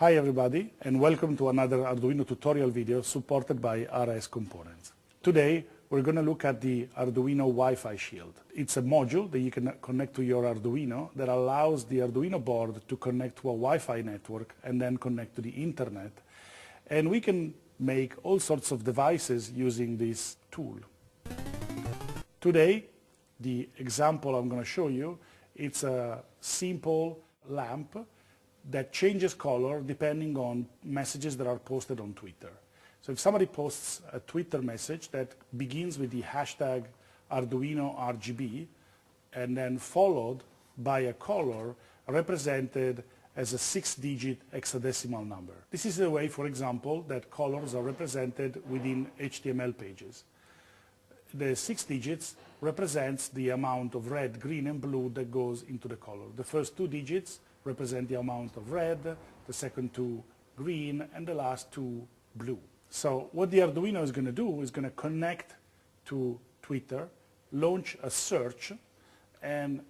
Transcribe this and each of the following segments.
Hi everybody, and welcome to another Arduino tutorial video supported by RS Components. Today we're going to look at the Arduino Wi-Fi Shield. It's a module that you can connect to your Arduino that allows the Arduino board to connect to a Wi-Fi network and then connect to the internet. And we can make all sorts of devices using this tool. Today, the example I'm going to show you, it's a simple lamp that changes color depending on messages that are posted on Twitter. So if somebody posts a Twitter message that begins with the hashtag Arduino RGB and then followed by a color represented as a 6-digit hexadecimal number. This is the way, for example, that colors are represented within HTML pages. The 6 digits represents the amount of red, green, and blue that goes into the color. The first 2 digits represent the amount of red, the second 2 green, and the last 2 blue. So what the Arduino is going to do is going to connect to Twitter, launch a search, and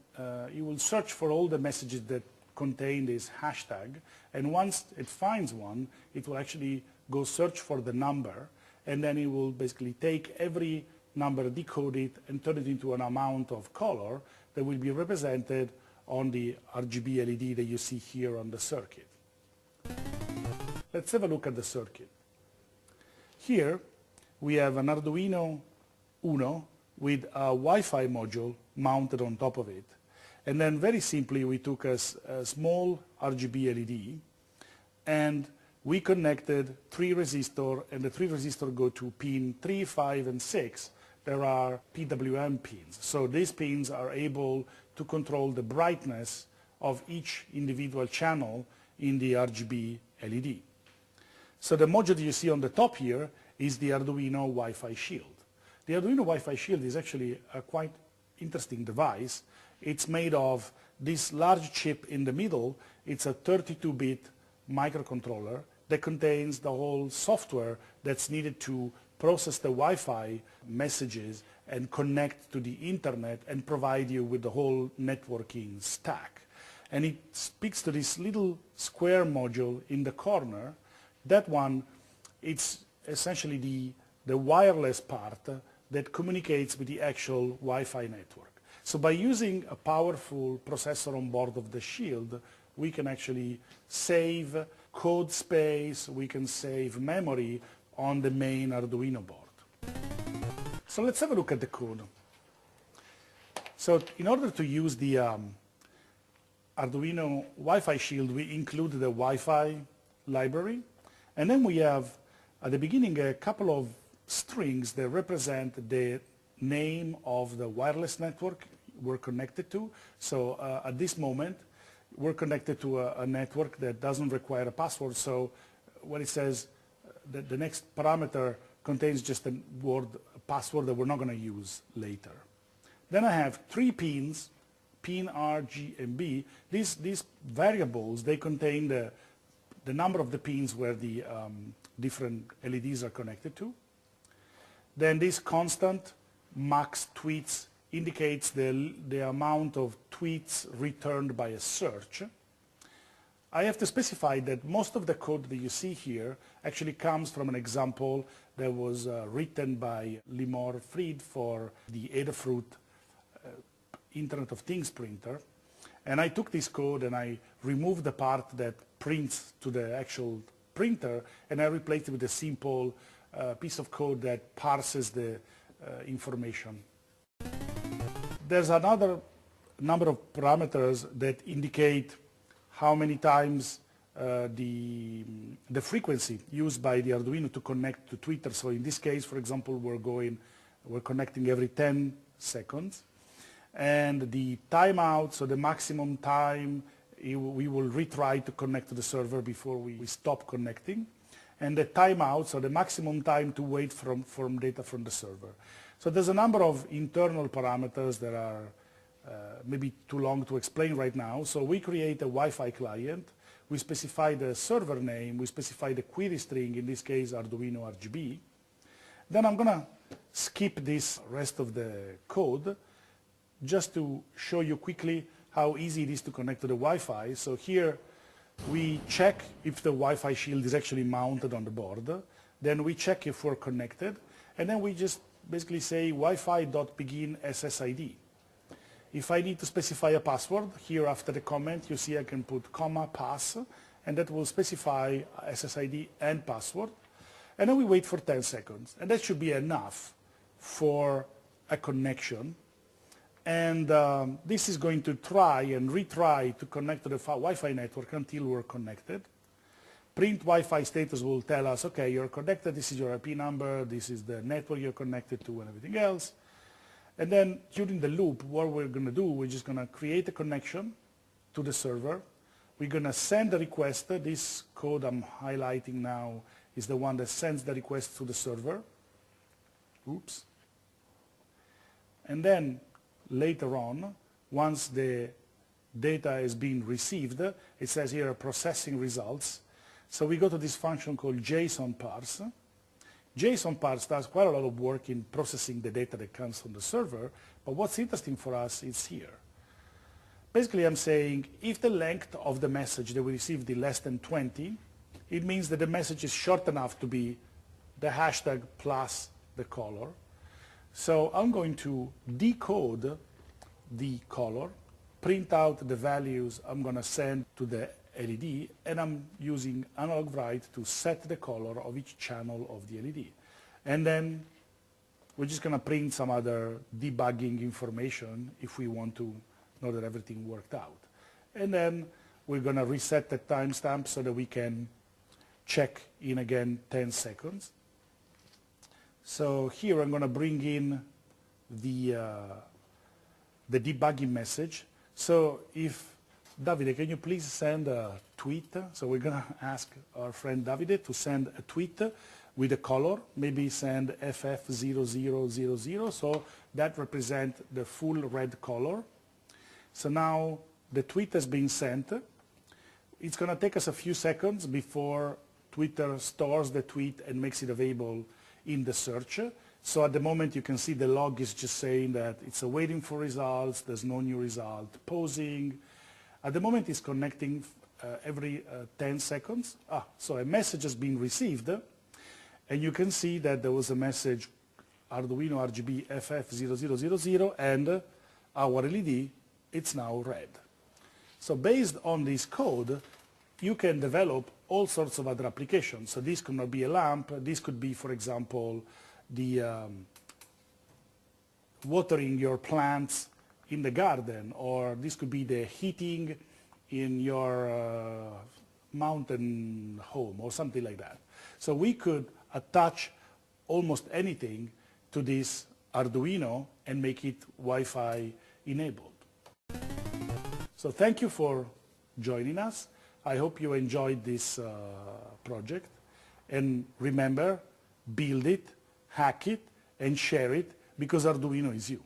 you will search for all the messages that contain this hashtag, and once it finds one, it will actually go search for the number, and then it will basically take every number, decode it, and turn it into an amount of color that will be represented on the RGB LED that you see here on the circuit. Let's have a look at the circuit. Here we have an Arduino UNO with a Wi-Fi module mounted on top of it. And then very simply we took a small RGB LED and we connected 3 resistors, and the 3 resistors go to pin 3, 5, and 6. There are PWM pins. So these pins are able to control the brightness of each individual channel in the RGB LED. So the module you see on the top here is the Arduino Wi-Fi Shield. The Arduino Wi-Fi Shield is actually a quite interesting device. It's made of this large chip in the middle. It's a 32-bit microcontroller that contains the whole software that's needed to process the Wi-Fi messages and connect to the internet and provide you with the whole networking stack. And it speaks to this little square module in the corner. That one, it's essentially the wireless part that communicates with the actual Wi-Fi network. So by using a powerful processor on board of the Shield, we can actually save code space, we can save memory on the main Arduino board. So let's have a look at the code. So in order to use the Arduino Wi-Fi Shield, we include the Wi-Fi library, and then we have at the beginning a couple of strings that represent the name of the wireless network we're connected to. So at this moment we're connected to a network that doesn't require a password, so when it says that the next parameter contains just a password that we're not going to use later. Then I have 3 pins, pin R, G, and B. These variables, they contain the number of the pins where the different LEDs are connected to. Then this constant max tweets indicates the amount of tweets returned by a search. I have to specify that most of the code that you see here actually comes from an example that was written by Limor Fried for the Adafruit Internet of Things printer. And I took this code and I removed the part that prints to the actual printer, and I replaced it with a simple piece of code that parses the information. There's another number of parameters that indicate how many times the frequency used by the Arduino to connect to Twitter. So in this case, for example, we're connecting every 10 seconds. And the timeout, so the maximum time, we will retry to connect to the server before we stop connecting. And the timeout, so the maximum time to wait from data from the server. So there's a number of internal parameters that are maybe too long to explain right now. So we create a Wi-Fi client, we specify the server name, we specify the query string, in this case Arduino RGB. Then I'm going to skip this rest of the code just to show you quickly how easy it is to connect to the Wi-Fi. So here We check if the Wi-Fi shield is actually mounted on the board. Then we check if we're connected. And then we just basically say Wi-Fi.begin SSID. If I need to specify a password, here after the comment, you see I can put comma pass, and that will specify SSID and password. And then we wait for 10 seconds. And that should be enough for a connection. And this is going to try and retry to connect to the Wi-Fi network until we're connected. Print Wi-Fi status will tell us, okay, you're connected, this is your IP number, this is the network you're connected to, and everything else. And then during the loop, what we're going to do, we're just going to create a connection to the server. We're going to send the request. This code I'm highlighting now is the one that sends the request to the server. Oops. And then later on, once the data is being received, it says here processing results. So we go to this function called JSON parse. JSON parse does quite a lot of work in processing the data that comes from the server, but what's interesting for us is here. Basically, I'm saying if the length of the message that we received is less than 20, it means that the message is short enough to be the hashtag plus the color. So I'm going to decode the color, print out the values I'm going to send to the LED, and I'm using analog write to set the color of each channel of the LED. And then we're just going to print some other debugging information if we want to know that everything worked out. And then we're going to reset the timestamp so that we can check in again 10 seconds. So here I'm going to bring in the debugging message. So if Davide, can you please send a tweet? So we're going to ask our friend Davide to send a tweet with a color, maybe send FF0000, so that represents the full red color. So now the tweet has been sent. It's going to take us a few seconds before Twitter stores the tweet and makes it available in the search. So at the moment you can see the log is just saying that it's waiting for results, there's no new result, pausing. At the moment it's connecting every 10 seconds. So a message has been received, and you can see that there was a message Arduino RGB FF0000, and our LED, it's now red. So based on this code, you can develop all sorts of other applications. So this could not be a lamp, this could be, for example, the watering your plants in the garden, or this could be the heating in your mountain home, or something like that. So we could attach almost anything to this Arduino and make it Wi-Fi enabled. So thank you for joining us. I hope you enjoyed this project. And remember, build it, hack it, and share it, because Arduino is you.